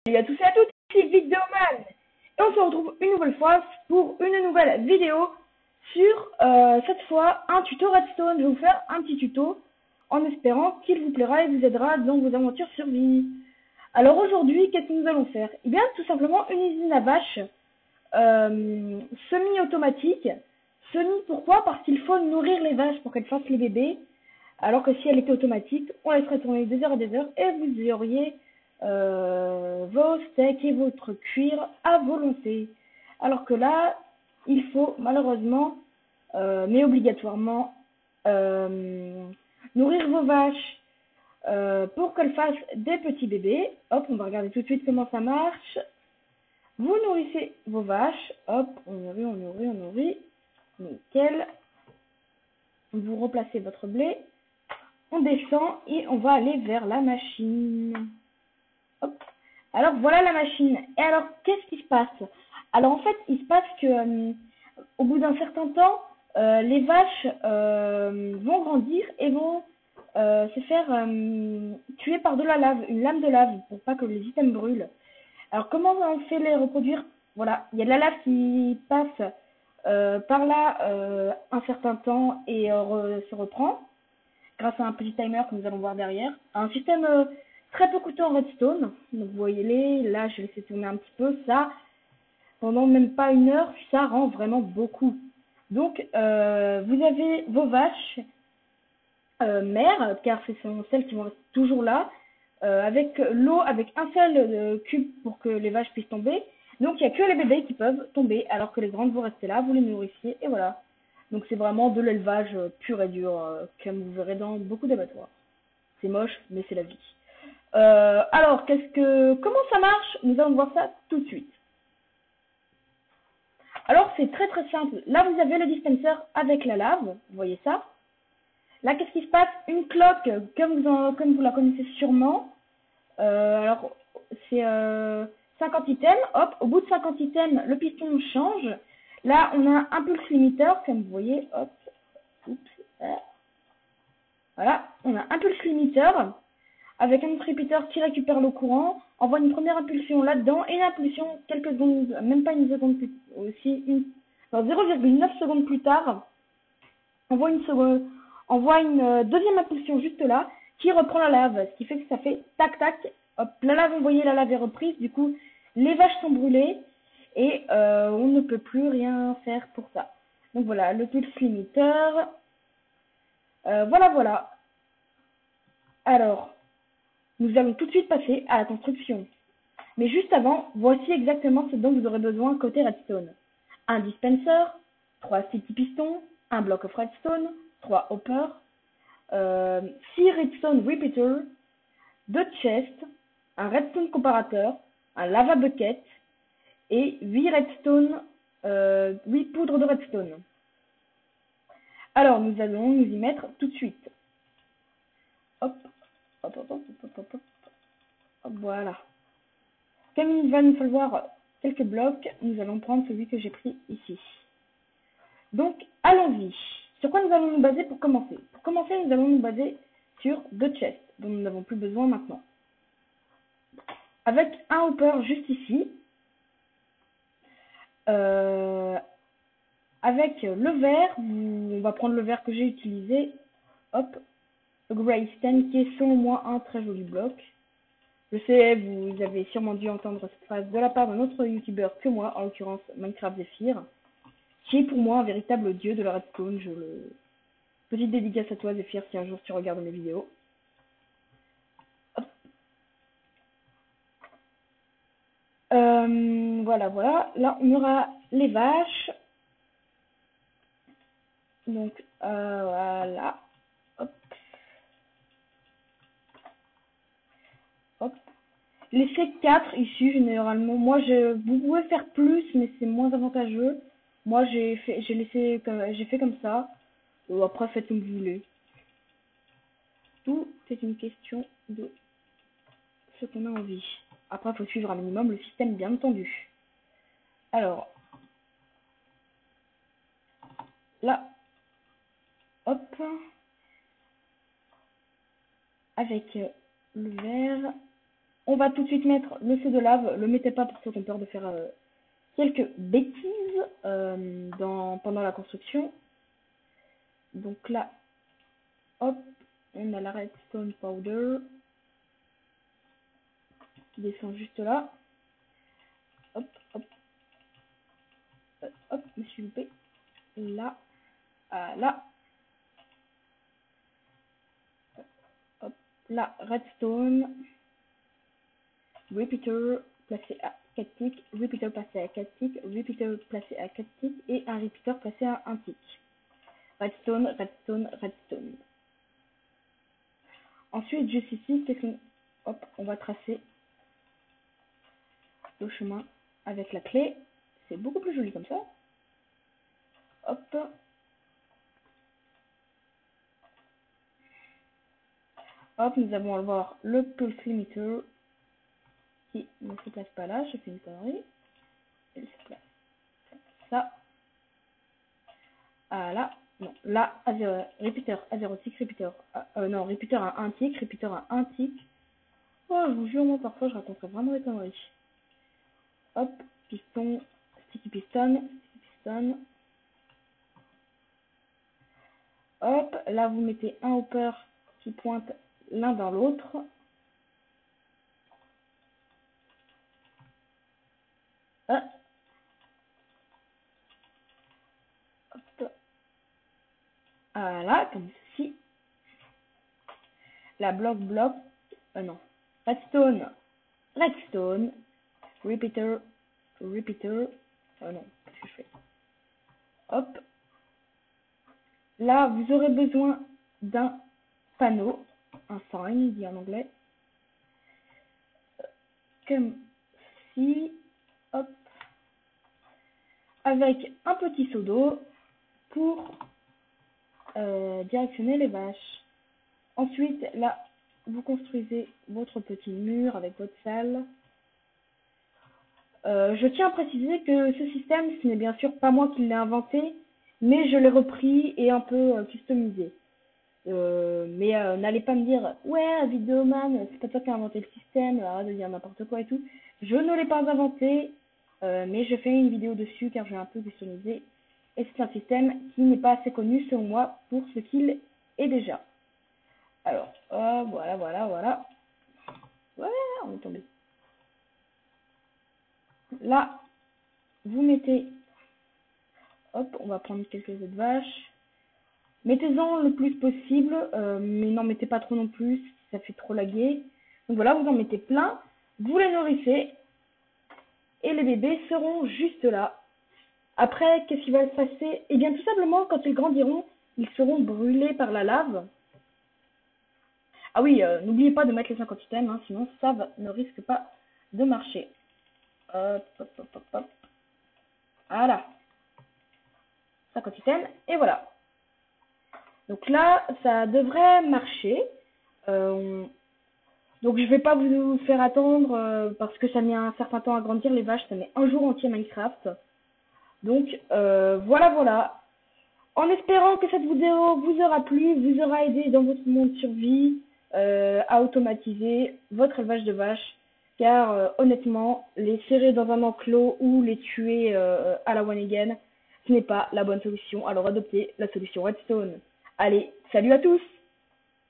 Salut à tous et à toutes, c'est Vidéoman et on se retrouve une nouvelle fois pour une nouvelle vidéo sur cette fois un tuto Redstone. Je vais vous faire un petit tuto en espérant qu'il vous plaira et vous aidera dans vos aventures survie. Alors aujourd'hui, qu'est-ce que nous allons faire? Eh bien tout simplement une usine à vaches semi-automatique. Semi pourquoi? Parce qu'il faut nourrir les vaches pour qu'elles fassent les bébés. Alors que si elle était automatique, on laisserait tourner des heures et des heures et vous auriez vos steaks et votre cuir à volonté. Alors que là, il faut malheureusement, mais obligatoirement, nourrir vos vaches pour qu'elles fassent des petits bébés. Hop, on va regarder tout de suite comment ça marche. Vous nourrissez vos vaches. Hop, on nourrit. Nickel. Vous replacez votre blé. On descend et on va aller vers la machine. Hop. Alors voilà la machine. Et alors qu'est-ce qui se passe? Alors en fait il se passe que au bout d'un certain temps, les vaches vont grandir et vont se faire tuer par de la lave, une lame de lave pour pas que les items brûlent. Alors comment on fait les reproduire? Voilà, il y a de la lave qui passe par là un certain temps et se reprend grâce à un petit timer que nous allons voir derrière. Un système très peu coûteux en redstone. Donc vous voyez, là je vais laisser tourner un petit peu. Ça, pendant même pas une heure, ça rend vraiment beaucoup. Donc vous avez vos vaches mères, car ce sont celles qui vont rester toujours là, avec l'eau, avec un seul cube pour que les vaches puissent tomber. Donc il n'y a que les bébés qui peuvent tomber, alors que les grandes vont rester là, vous les nourrissiez, et voilà. Donc c'est vraiment de l'élevage pur et dur, comme vous verrez dans beaucoup d'abattoirs. C'est moche, mais c'est la vie. Alors, comment ça marche? Nous allons voir ça tout de suite. Alors, c'est très très simple. Là, vous avez le dispenser avec la lave, vous voyez ça. Là, qu'est-ce qui se passe? Une cloque, comme vous la connaissez sûrement. Alors, c'est 50 items. Hop, au bout de 50 items, le piston change. Là, on a un pulse limiteur, comme vous voyez. Hop, oups, voilà, on a un pulse limiteur avec un autre repeater qui récupère le courant, envoie une première impulsion là-dedans et une impulsion quelques secondes, même pas une seconde plus, aussi 0,9 secondes plus tard, envoie une deuxième impulsion juste là qui reprend la lave, ce qui fait que ça fait tac tac, hop, la lave, vous voyez, la lave est reprise, du coup les vaches sont brûlées et on ne peut plus rien faire pour ça. Donc voilà, le pulse limiteur, voilà. Alors, nous allons tout de suite passer à la construction. Mais juste avant, voici exactement ce dont vous aurez besoin côté redstone. Un dispenser, 3 sticky pistons, un block of redstone, 3 hoppers, 6 redstone repeaters, 2 chests, un redstone comparateur, un lava bucket et 8 redstone, 8 poudres de redstone. Alors nous allons nous y mettre tout de suite. Hop, voilà. Comme il va nous falloir quelques blocs, nous allons prendre celui que j'ai pris ici. Donc, allons-y. Sur quoi nous allons nous baser pour commencer? Pour commencer, nous allons nous baser sur 2 chests, dont nous n'avons plus besoin maintenant. Avec un hopper juste ici. Avec le verre, on va prendre le verre que j'ai utilisé. Hop, le Greystone, qui est selon moi un très joli bloc. Je sais, vous avez sûrement dû entendre cette phrase de la part d'un autre youtubeur que moi, en l'occurrence Minecraft Zephyr, qui est pour moi un véritable dieu de la redstone. Petite dédicace à toi Zephyr si un jour tu regardes mes vidéos. Hop. Voilà. Là on aura les vaches. Donc voilà. Hop. Les C4 ici généralement, vous pouvez faire plus mais c'est moins avantageux. Moi j'ai fait comme ça. Après faites comme vous voulez. Tout est une question de ce qu'on a envie. Après il faut suivre un minimum le système bien entendu. Alors là, hop, avec le verre, on va tout de suite mettre le feu de lave. Le mettez pas pour ceux qui ont peur de faire quelques bêtises pendant la construction. Donc là, hop, on a la redstone powder qui descend juste là. Hop, hop, hop, je me suis loupé. Là, là. Hop, là, redstone. Repeater placé à 4 ticks, repeater placé à 4 ticks, repeater placé à 4 ticks et un repeater placé à 1 tick. Redstone, redstone, redstone. Ensuite, juste ici, hop, on va tracer le chemin avec la clé. C'est beaucoup plus joli comme ça. Hop. Hop, nous allons avoir le pulse limiter qui ne se place pas là, je fais une connerie. Il se place comme ça. Ah là, non, là, repeater à 0 tick, repeater, non, repeater à 1 tick, repeater à 1 tick. Oh, je vous jure, moi, parfois, je raconterai vraiment des conneries. Hop, piston, sticky piston, Hop, là, vous mettez un hopper qui pointe l'un dans l'autre. Hop. Voilà, comme ceci. La bloc, non. Redstone, redstone, repeater, repeater. Non, qu'est-ce que je fais? Hop. Là, vous aurez besoin d'un panneau, un sign, dit en anglais. Comme ci, hop. Avec un petit seau d'eau pour directionner les vaches. Ensuite, là, vous construisez votre petit mur avec votre salle. Je tiens à préciser que ce système, ce n'est bien sûr pas moi qui l'ai inventé, mais je l'ai repris et un peu customisé. Mais n'allez pas me dire ouais, Vidéoman, c'est pas toi qui as inventé le système, arrête de dire n'importe quoi et tout. Je ne l'ai pas inventé, mais je fais une vidéo dessus car j'ai un peu customisé. Et c'est un système qui n'est pas assez connu selon moi pour ce qu'il est déjà. Alors, voilà. Ouais, on est tombé. Là, vous mettez, hop, on va prendre quelques œufs de vache. Mettez-en le plus possible, mais n'en mettez pas trop non plus, ça fait trop laguer. Donc voilà, vous en mettez plein, vous les nourrissez, et les bébés seront juste là. Après, qu'est-ce qui va se passer? Eh bien, tout simplement, quand ils grandiront, ils seront brûlés par la lave. Ah oui, n'oubliez pas de mettre les 50 items, hein, sinon ça ne risque pas de marcher. Hop, hop, hop, hop, hop. Voilà. 50 items, et voilà. Donc là, ça devrait marcher. Donc je vais pas vous faire attendre parce que ça met un certain temps à grandir les vaches, ça met un jour entier Minecraft. Donc voilà. En espérant que cette vidéo vous aura plu, vous aura aidé dans votre monde survie à automatiser votre élevage de vaches. Car honnêtement, les serrer dans un enclos ou les tuer à la one again, ce n'est pas la bonne solution. Alors adoptez la solution Redstone. Allez, salut à tous!